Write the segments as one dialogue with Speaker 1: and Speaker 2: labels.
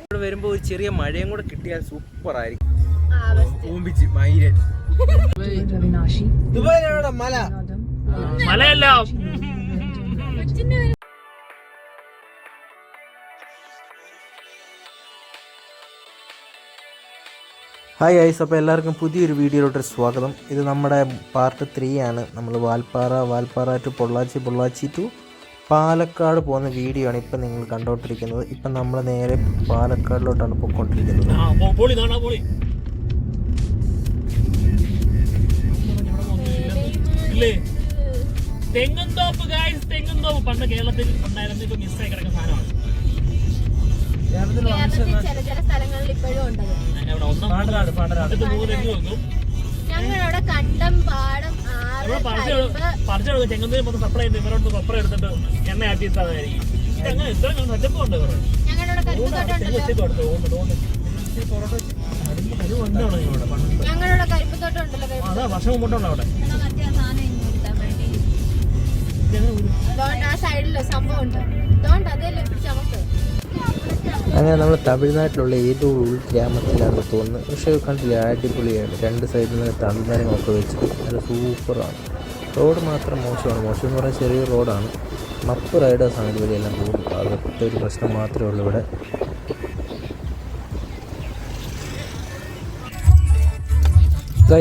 Speaker 1: ഇവിടെ വരുമ്പോ ഒരു ചെറിയ മഴയും കൂടെ കിട്ടിയാൽ സൂപ്പർ ആയിരിക്കും. മൈരൻ ദുബായിലാണ് മല മലയല്ല. ഹായ് ഗൈസ്, അപ്പോൾ എല്ലാവർക്കും പുതിയൊരു വീഡിയോയിലോട്ട് സ്വാഗതം. ഇത് നമ്മുടെ പാർട്ട് 3 ആണ്. നമ്മൾ വാൽപ്പാറ ടു പൊള്ളാച്ചി ടു പാലക്കാട് പോകുന്ന വീഡിയോ ആണ് ഇപ്പം നിങ്ങൾ കണ്ടുകൊണ്ടിരിക്കുന്നത്. ഇപ്പം നമ്മൾ നേരെ പാലക്കാടിലോട്ടാണ് പോയിക്കൊണ്ടിരിക്കുന്നത്.
Speaker 2: തെങ്ങുംതോപ്പ് പണ്ട് കേരളത്തിൽ ഉണ്ടായിരുന്ന ഇപ്പൊ മിസ്സായി കിടക്കുന്ന സാധനമാണ്.
Speaker 3: ഞങ്ങളവിടെ കണ്ടം പാടം
Speaker 2: ചെങ്ങന്തൂര് മൊത്തം സപ്ലൈ ചെയ്ത് ഇവരോട് സപ്ലൈ എടുത്തിട്ട് എണ്ണ ആട്ടി ഇട്ടാതായിരിക്കും. അങ്ങനെ ഇത്ര സെറ്റപ്പ് ഉണ്ട്. അതാ വർഷം മുമ്പോട്ടുണ്ടോ അവിടെ?
Speaker 1: അങ്ങനെ നമ്മൾ തമിഴ്നാട്ടിലുള്ള ഏതോ ഉൾഗ്രാമത്തിലാണ് തോന്നുന്നത്. പക്ഷേ കണ്ടില്ല, അടിപൊളിയാണ്. രണ്ട് സൈഡിൽ നിന്ന് തമിഴ്നാടുകളൊക്കെ വെച്ചിട്ട് നല്ല സൂപ്പറാണ്. റോഡ് മാത്രം മോശം എന്ന് പറഞ്ഞാൽ ചെറിയ റോഡാണ്. മപ്പ് റൈഡേഴ്സാണ് ഇതുവരെയെല്ലാം പോകുന്നത്. അതൊക്കെ ഒരു പ്രശ്നം മാത്രമേ ഉള്ളൂ ഇവിടെ.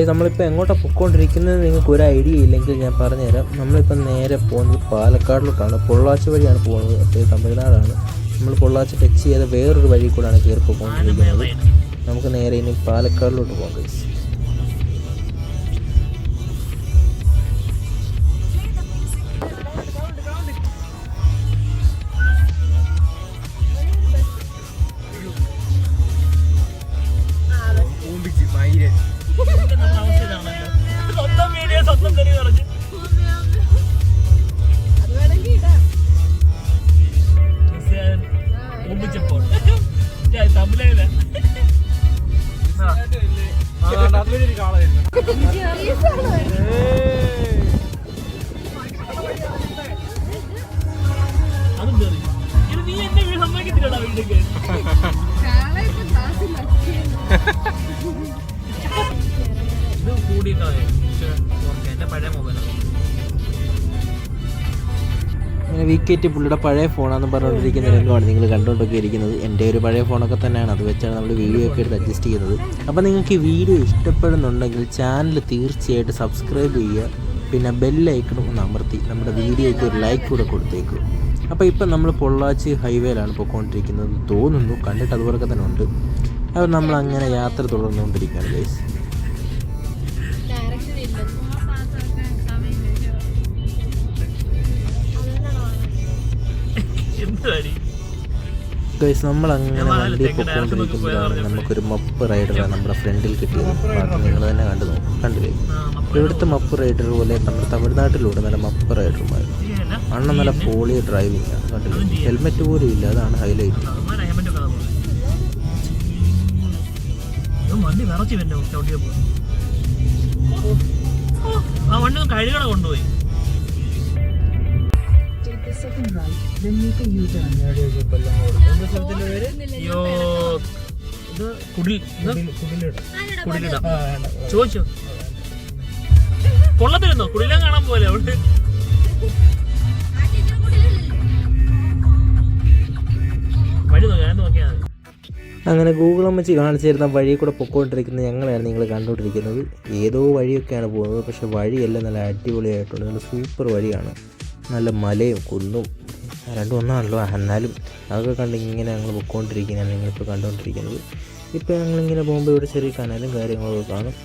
Speaker 1: നമ്മളിപ്പോൾ എങ്ങോട്ടാണ് പൊയ്ക്കൊണ്ടിരിക്കുന്നത് നിങ്ങൾക്ക് ഒരു ഐഡിയ ഇല്ലെങ്കിൽ ഞാൻ പറഞ്ഞുതരാം. നമ്മളിപ്പോൾ നേരെ പോകുന്നത് പാലക്കാടിലോട്ടാണ്. പൊള്ളാച്ചി വഴിയാണ് പോകുന്നത്. അപ്പോൾ തമിഴ്നാടാണ്. നമ്മൾ പൊള്ളാച്ചി ടച്ച് ചെയ്ത വേറൊരു വഴി കൂടെയാണ് കയറി പോയിക്കൊണ്ടിരിക്കുന്നത്. നമുക്ക് നേരെ ഇനി പാലക്കാടിലോട്ട് പോകാം ഗൈസ്. അങ്ങനെ VKT പുള്ളിയുടെ പഴയ ഫോണാണെന്ന് പറഞ്ഞുകൊണ്ടിരിക്കുന്ന രംഗമാണ് നിങ്ങൾ കണ്ടുകൊണ്ടൊക്കെ ഇരിക്കുന്നത്. എൻ്റെ ഒരു പഴയ ഫോണൊക്കെ തന്നെയാണ്. അത് വെച്ചാണ് നമ്മൾ വീഡിയോ ഒക്കെ എടുത്ത് അഡ്ജസ്റ്റ് ചെയ്യുന്നത്. അപ്പോൾ നിങ്ങൾക്ക് ഈ വീഡിയോ ഇഷ്ടപ്പെടുന്നുണ്ടെങ്കിൽ ചാനൽ തീർച്ചയായിട്ടും സബ്സ്ക്രൈബ് ചെയ്യുക. പിന്നെ ബെല്ലൈക്കണും ഒന്ന് അമർത്തി നമ്മുടെ വീഡിയോയ്ക്ക് ഒരു ലൈക്ക് കൂടെ കൊടുത്തേക്കും. അപ്പോൾ ഇപ്പം നമ്മൾ പൊള്ളാച്ചി ഹൈവേയിലാണ് പോയിക്കൊണ്ടിരിക്കുന്നത് തോന്നുന്നു. കണ്ടിട്ട് അതുപോലൊക്കെ തന്നെ ഉണ്ട്. അപ്പോൾ നമ്മളങ്ങനെ യാത്ര തുടർന്നുകൊണ്ടിരിക്കുകയാണ് ഗൈസ്. ഗൈസ് നമ്മളങ്ങനെ വണ്ടി പൊയ്ക്കൊണ്ടിരിക്കുമ്പോഴാണ് നമുക്കൊരു മപ്പ് റൈഡറാണ് നമ്മുടെ ഫ്രണ്ടിൽ കിട്ടിയത്. ബാക്കി നിങ്ങൾ തന്നെ കണ്ടില്ലേ? ഇവിടുത്തെ മപ്പ് റൈഡർ പോലെ നമ്മുടെ തമിഴ്നാട്ടിലൂടെ നല്ല മപ്പ് റൈഡർമാർ. അണ്ണൻ നല്ല പോളി ഡ്രൈവിംഗ് ആണ്. കണ്ടില്ലേ? ഹെൽമെറ്റ് പോലും ഇല്ല. അതാണ് ഹൈലൈറ്റ്.
Speaker 2: കൊണ്ടുപോയി ചോദിച്ചോ കൊള്ളത്തിരുന്നോ? കുടിലാൻ കാണാൻ പോലെ അവിടെ. വഴി നോക്കിയാൽ
Speaker 1: അങ്ങനെ ഗൂഗിൾ അമ്മച്ചി കാണിച്ചു തരുന്ന വഴി കൂടെ പൊയ്ക്കൊണ്ടിരിക്കുന്നത് ഞങ്ങളാണ് നിങ്ങൾ കണ്ടുകൊണ്ടിരിക്കുന്നത്. ഏതോ വഴിയൊക്കെയാണ് പോകുന്നത്. പക്ഷേ വഴിയെല്ലാം നല്ല അടിപൊളിയായിട്ടുണ്ട്. നല്ല സൂപ്പർ വഴിയാണ്. നല്ല മലയും കുന്നും രണ്ടും ഒന്നാണല്ലോ. എന്നാലും അതൊക്കെ കണ്ട് ഇങ്ങനെ ഞങ്ങൾ പൊയ്ക്കൊണ്ടിരിക്കുന്നതാണ് നിങ്ങളിപ്പോൾ കണ്ടുകൊണ്ടിരിക്കുന്നത്. ഇപ്പോൾ ഞങ്ങളിങ്ങനെ പോകുമ്പോൾ ഇവിടെ ചെറിയ കനലും കാര്യങ്ങളൊക്കെ കാണും.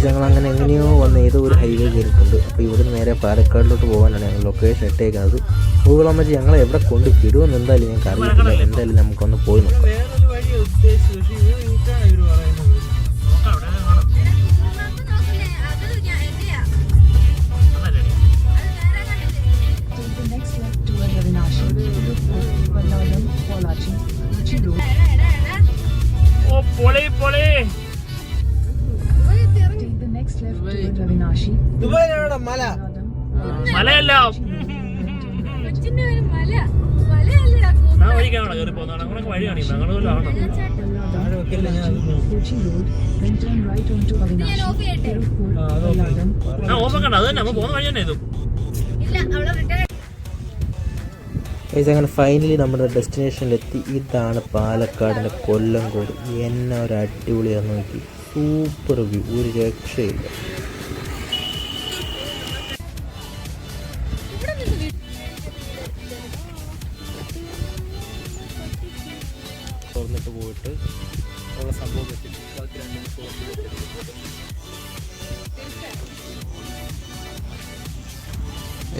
Speaker 1: ഞങ്ങൾ അങ്ങനെ എങ്ങനെയോ വന്ന് ഏതോ ഒരു ഹൈവേ കയറിയിട്ടുണ്ട്. അപ്പോൾ ഇവിടെ നേരെ പാലക്കാടിലോട്ട് പോകാനാണ് ഞങ്ങൾ ലൊക്കേഷൻ ഇട്ടേക്കുന്നത്. ഗൂഗിൾ അമ്മച്ചി ഞങ്ങളെ എവിടെ കൊണ്ട് വിടുമെന്ന് എന്തായാലും ഞങ്ങൾക്ക് അറിയത്തില്ല. എന്തായാലും നമുക്കൊന്ന് പോയി നോക്കാം. ദുബായിലാണോ മല?
Speaker 2: മലയല്ല,
Speaker 3: കൊച്ചിന്റെ ഒരു മല. മലയല്ലടാ,
Speaker 2: ആ വഴിക്കാണോ കയറി പോകുന്നതാണ്. അങ്ങനെ വഴി കാണിക്കും ഞങ്ങളാണ്.
Speaker 1: താഴെ വെക്കല്ലേ, ഞാൻ
Speaker 3: ഇത് ഞാൻ ഓഫ് ചെയ്യട്ടെ?
Speaker 2: ആ ഓർമ്മക്കണ്ട, അത് തന്നെ നമ്മൾ പോകുന്ന വഴി തന്നെ ഇതും.
Speaker 3: ഇല്ല, അവളെ റിട്ടേൺ.
Speaker 1: അങ്ങനെ ഫൈനലി നമ്മുടെ ഡെസ്റ്റിനേഷനിലെത്തി. ഇതാണ് പാലക്കാടിൻ്റെ കൊല്ലംകോട്. എന്നെ ഒരു അടിപൊളിയാന്ന് നോക്കി, സൂപ്പർ വ്യൂ, ഒരു രക്ഷയില്ല. തുറന്നിട്ട് പോയിട്ട് ഉള്ള സംഭവം പറ്റി ബാക്കി 2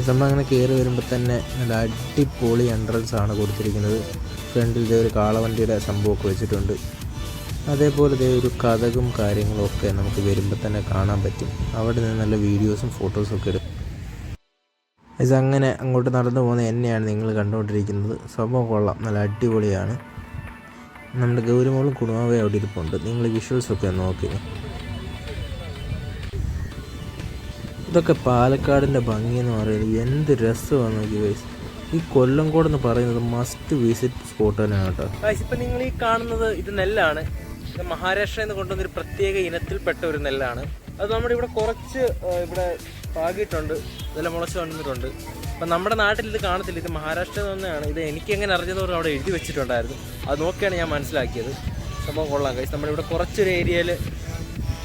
Speaker 1: സംഭവം അങ്ങനെ കയറി വരുമ്പോൾ തന്നെ നല്ല അടിപൊളി എൻട്രൻസ് ആണ് കൊടുത്തിരിക്കുന്നത്. ഫ്രണ്ടിൽ ഇതേ ഒരു കാളവണ്ടിയുടെ സംഭവമൊക്കെ വെച്ചിട്ടുണ്ട്. അതേപോലെ ഇതേ ഒരു കഥകും കാര്യങ്ങളും ഒക്കെ നമുക്ക് വരുമ്പോൾ തന്നെ കാണാൻ പറ്റും. അവിടെ നിന്ന് നല്ല വീഡിയോസും ഫോട്ടോസും ഒക്കെ എടുക്കും. അങ്ങനെ അങ്ങോട്ട് നടന്നു പോകുന്ന എന്നെയാണ് നിങ്ങൾ കണ്ടുകൊണ്ടിരിക്കുന്നത്. സംഭവം കൊള്ളാം, നല്ല അടിപൊളിയാണ്. നമ്മുടെ ഗൗരിമോളും കുടുംബവും അവിടെ ഇരിപ്പുണ്ട്. നിങ്ങൾ വിഷ്വൽസൊക്കെ നോക്കി. ഇതൊക്കെ പാലക്കാടിൻ്റെ ഭംഗിയെന്ന് പറയുന്നത് എന്ത് രസമാണ് നോക്കി ഗൈസ്. ഈ കൊല്ലംകോട് എന്ന് പറയുന്നത് മസ്റ്റ് വിസിറ്റ് സ്പോട്ട് തന്നെയാണ് കേട്ടോ. ഇപ്പം നിങ്ങൾ ഈ കാണുന്നത് ഇത് നെല്ലാണ്. ഇത് മഹാരാഷ്ട്രയിൽ നിന്ന് കൊണ്ടുവന്നൊരു പ്രത്യേക ഇനത്തിൽപ്പെട്ട ഒരു നെല്ലാണ്. അത് നമ്മുടെ ഇവിടെ കുറച്ച് ഇവിടെ പാകിയിട്ടുണ്ട്, ഇതെല്ലാം മുളച്ച് വന്നിട്ടുണ്ട്. അപ്പം നമ്മുടെ നാട്ടിൽ ഇത് കാണത്തില്ല. ഇത് മഹാരാഷ്ട്രയിൽ നിന്നാണ്. ഇത് എനിക്ക് എങ്ങനെ അറിഞ്ഞെന്ന് പറഞ്ഞാൽ അവിടെ എഴുതി വെച്ചിട്ടുണ്ടായിരുന്നു. അത് നോക്കിയാണ് ഞാൻ മനസ്സിലാക്കിയത്. സംഭവം കൊള്ളാം ഗൈസ്. നമ്മളിവിടെ കുറച്ചൊരു ഏരിയയിൽ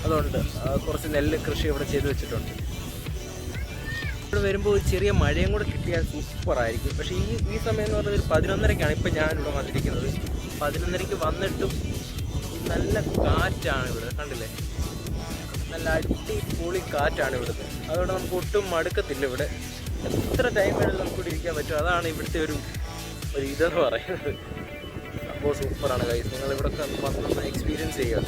Speaker 1: അതുകൊണ്ട് കുറച്ച് നെല്ല് കൃഷി ഇവിടെ ചെയ്ത് വെച്ചിട്ടുണ്ട്. ഇവിടെ വരുമ്പോൾ ഒരു ചെറിയ മഴയും കൂടെ കിട്ടിയാൽ സൂപ്പറായിരിക്കും. പക്ഷേ ഈ സമയം എന്ന് പറഞ്ഞാൽ ഒരു 11:30-ക്കാണ് ഇപ്പം ഞാനിവിടെ വന്നിരിക്കുന്നത്. 11:30-ക്ക് വന്നിട്ടും നല്ല കാറ്റാണ് ഇവിടെ, കണ്ടില്ലേ? നല്ല അടിപൊളി കാറ്റാണ് ഇവിടുത്തെ. അതുകൊണ്ട് നമുക്ക് ഒട്ടും മടുക്കത്തില്ല. ഇവിടെ എത്ര ടൈം വേണമെങ്കിലും നമുക്കിവിടെ ഇരിക്കാൻ പറ്റും. അതാണ് ഇവിടുത്തെ ഒരു ഇതെന്ന് പറയുന്നത്. സംഭവം സൂപ്പറാണ് ഗൈസ്. നിങ്ങൾ ഇവിടെ വന്ന് എക്സ്പീരിയൻസ് ചെയ്യുക.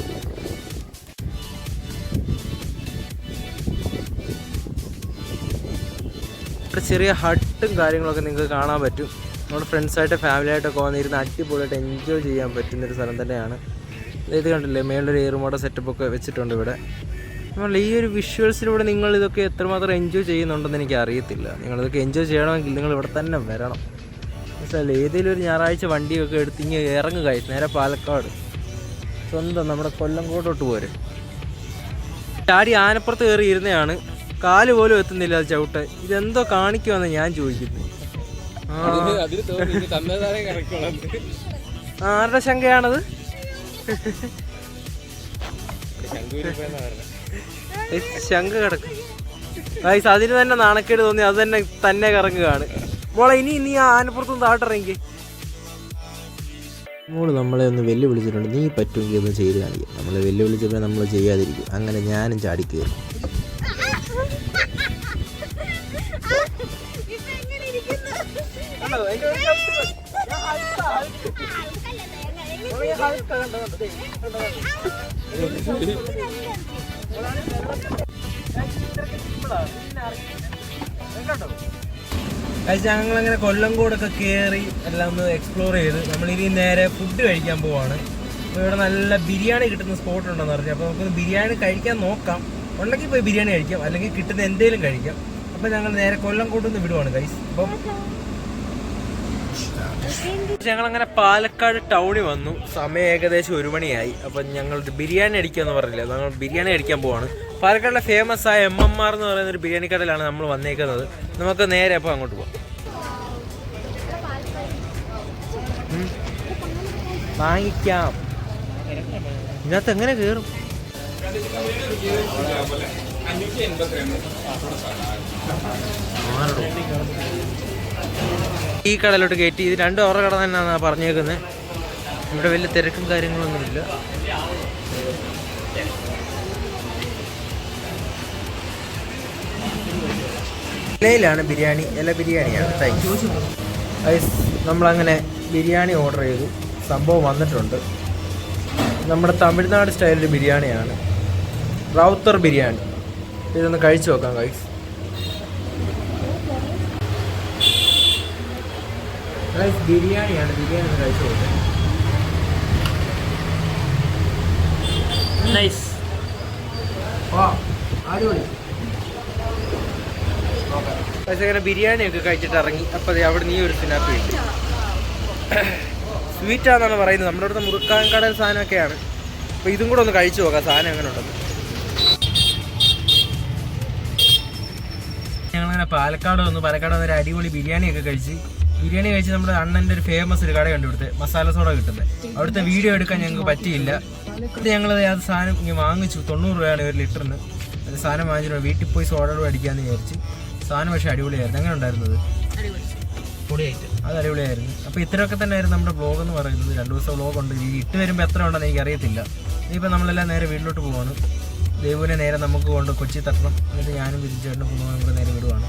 Speaker 1: ഇവിടെ ചെറിയ ഹട്ടും കാര്യങ്ങളൊക്കെ നിങ്ങൾക്ക് കാണാൻ പറ്റും. നമ്മുടെ ഫ്രണ്ട്സായിട്ട് ഫാമിലിയായിട്ടൊക്കെ വന്നിരുന്ന് അടിപൊളിയായിട്ട് എൻജോയ് ചെയ്യാൻ പറ്റുന്നൊരു സ്ഥലം തന്നെയാണ്. ഇത് കണ്ടില്ലേ, മേളിലൊരു ഏറുമാട സെറ്റപ്പൊക്കെ വെച്ചിട്ടുണ്ട് ഇവിടെ. നമ്മൾ ഈ ഒരു വിഷ്വൽസിലൂടെ നിങ്ങൾ ഇതൊക്കെ എത്രമാത്രം എൻജോയ് ചെയ്യുന്നുണ്ടെന്ന് എനിക്ക് അറിയത്തില്ല. നിങ്ങളിതൊക്കെ എൻജോയ് ചെയ്യണമെങ്കിൽ നിങ്ങൾ ഇവിടെ തന്നെ വരണം. മനസ്സിലല്ലേ? ഏതെങ്കിലും ഒരു ഞായറാഴ്ച വണ്ടിയൊക്കെ എടുത്ത് ഇങ്ങനെ ഇറങ്ങുക, നേരെ പാലക്കാട് സ്വന്തം നമ്മുടെ കൊല്ലംകോട്ടോട്ട് പോരെ. ചാടി ആനപ്പുറത്ത് കയറി ഇരുന്നതാണ്, കാല് പോലും എത്തുന്നില്ല അത് ചവിട്ട്. ഇതെന്തോ കാണിക്കുമെന്ന് ഞാൻ ചോദിക്കുന്നു. ആരുടെ ശങ്കയാണത്? ശങ്ക കിടക്കും ഗൈസ്. അതിന് തന്നെ നാണക്കേട് തോന്നി അത് തന്നെ കറങ്ങുകയാണ്. മോളെ ഇനി ആ ആനപ്പുറത്തൊന്ന് താട്ടിറങ്ങി. മോള് നമ്മളെ ഒന്ന് വെല്ലുവിളിച്ചിട്ടുണ്ട്. നീ പറ്റുമെങ്കിൽ ഒന്ന് ചെയ്ത് കാണിക്കുക. നമ്മളെ വെല്ലുവിളിച്ചപ്പോൾ നമ്മൾ ചെയ്യാതിരിക്കും. അങ്ങനെ ഞാനും ചാടി കയറി. ഞങ്ങളങ്ങനെ കൊല്ലംകോടൊക്കെ കയറി എല്ലാം ഒന്ന് എക്സ്പ്ലോർ ചെയ്ത് നമ്മളിനി നേരെ ഫുഡ് കഴിക്കാൻ പോവാണ്. അപ്പോൾ ഇവിടെ നല്ല ബിരിയാണി കിട്ടുന്ന സ്പോട്ട് ഉണ്ടെന്ന് പറഞ്ഞു. അപ്പോൾ നമുക്കൊന്ന് ബിരിയാണി കഴിക്കാൻ നോക്കാം. ഉണ്ടെങ്കിൽ പോയി ബിരിയാണി കഴിക്കാം, അല്ലെങ്കിൽ കിട്ടുന്ന എന്തെങ്കിലും കഴിക്കാം. അപ്പോൾ ഞങ്ങൾ നേരെ കൊല്ലംകോട്ട് നിന്ന് വിടുവാണ് ഗൈസ്. അപ്പം ഞങ്ങളങ്ങനെ പാലക്കാട് ടൗണിൽ വന്നു. സമയം ഏകദേശം 1 മണിയായി. അപ്പം ഞങ്ങൾ ബിരിയാണി അടിക്കാമെന്ന് പറഞ്ഞില്ല, ഞങ്ങൾ ബിരിയാണി അടിക്കാൻ പോവാണ്. പാലക്കാടിലെ ഫേമസ് ആയ MMR എന്ന് പറയുന്ന ഒരു ബിരിയാണി കടയിലാണ് നമ്മൾ വന്നേക്കുന്നത്. നമുക്ക് നേരെ അപ്പോൾ അങ്ങോട്ട് പോകാം. വാങ്ങിക്കാം. ഇതിനകത്ത് എങ്ങനെ കയറും? ഈ കടയിലോട്ട് കയറ്റി. ഇത് 2 ഓറ കട തന്നെയാണ് പറഞ്ഞേക്കുന്നത്. ഇവിടെ വലിയ തിരക്കും കാര്യങ്ങളൊന്നുമില്ല. ഇലയിലാണ് ബിരിയാണി, ഇല ബിരിയാണിയാണ്. നമ്മളങ്ങനെ ബിരിയാണി ഓർഡർ ചെയ്തു. സംഭവം വന്നിട്ടുണ്ട്. നമ്മുടെ തമിഴ്നാട് സ്റ്റൈലിൽ ബിരിയാണിയാണ്, റൗത്തർ ബിരിയാണി. ഇതൊന്ന് കഴിച്ചു നോക്കാം ഗൈസ്. ബിരിയാണിയാണ്, ബിരിയാണി ഒന്ന് കഴിച്ചു നോക്കാം. നൈസ്. അടിപൊളി. പക്ഷേ ഇങ്ങനെ ബിരിയാണിയൊക്കെ കഴിച്ചിട്ട് ഇറങ്ങി. അപ്പോൾ അവിടെ നീ ഒരു സ്നാപ്പ് കിട്ടി. സ്വീറ്റാണെന്നാണ് പറയുന്നത്. നമ്മുടെ അടുത്ത് മുറുക്കാൻ കടൽ സാധനമൊക്കെയാണ്. അപ്പോൾ ഇതും കൂടെ ഒന്ന് കഴിച്ചു നോക്കാം സാധനം എങ്ങനെ ഉണ്ടെന്ന്. ഞങ്ങളിങ്ങനെ പാലക്കാട് വന്നൊരു അടിപൊളി ബിരിയാണിയൊക്കെ കഴിച്ച് നമ്മുടെ അണ്ണൻ്റെ ഒരു ഫേമസ് ഒരു കട കണ്ടുപിടുത്ത് മസാല സോഡ കിട്ടുന്നത്. അവിടുത്തെ വീഡിയോ എടുക്കാൻ ഞങ്ങൾക്ക് പറ്റിയില്ല. അത് ഞങ്ങൾ അത് സാധനം ഇങ്ങനെ വാങ്ങിച്ചു. 90 രൂപയാണ് ഒരു ലിറ്ററിന്. അത് സാധനം വാങ്ങിച്ചിട്ട് വീട്ടിൽ പോയി സോഡയോട് അടിക്കാമെന്ന് വിചാരിച്ച്. സാധനം പക്ഷേ അടിപൊളിയായിരുന്നു. എങ്ങനെ ഉണ്ടായിരുന്നത്? അത് അടിപൊളിയായിരുന്നു. അപ്പോൾ ഇത്രയൊക്കെ തന്നെ ആയിരുന്നു നമ്മുടെ വ്ളോഗ് എന്ന് പറയുന്നത്. 2 ദിവസം വ്ളോഗുണ്ട്. ഈ ഇട്ട് വരുമ്പോൾ എത്ര ഉണ്ടെന്ന് എനിക്ക് അറിയത്തില്ല. ഇനിയിപ്പോൾ നമ്മളെല്ലാം നേരെ വീട്ടിലോട്ട് പോവാണ്. ദേവുവിനെ നേരെ നമുക്ക് കൊണ്ട് കൊച്ചി തട്ടണം. എന്നിട്ട് ഞാനും വിരിച്ചേട്ടനും കുടുംബം കൂടെ നേരെ വിടുവാണ്.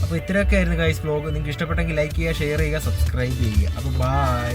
Speaker 1: അപ്പോൾ ഇത്രയൊക്കെ ആയിരുന്നു ഗൈസ് വ്ളോഗ്. നിങ്ങൾക്ക് ഇഷ്ടപ്പെട്ടെങ്കിൽ ലൈക്ക് ചെയ്യുക, ഷെയർ ചെയ്യുക, സബ്സ്ക്രൈബ് ചെയ്യുക. അപ്പോൾ ബൈ.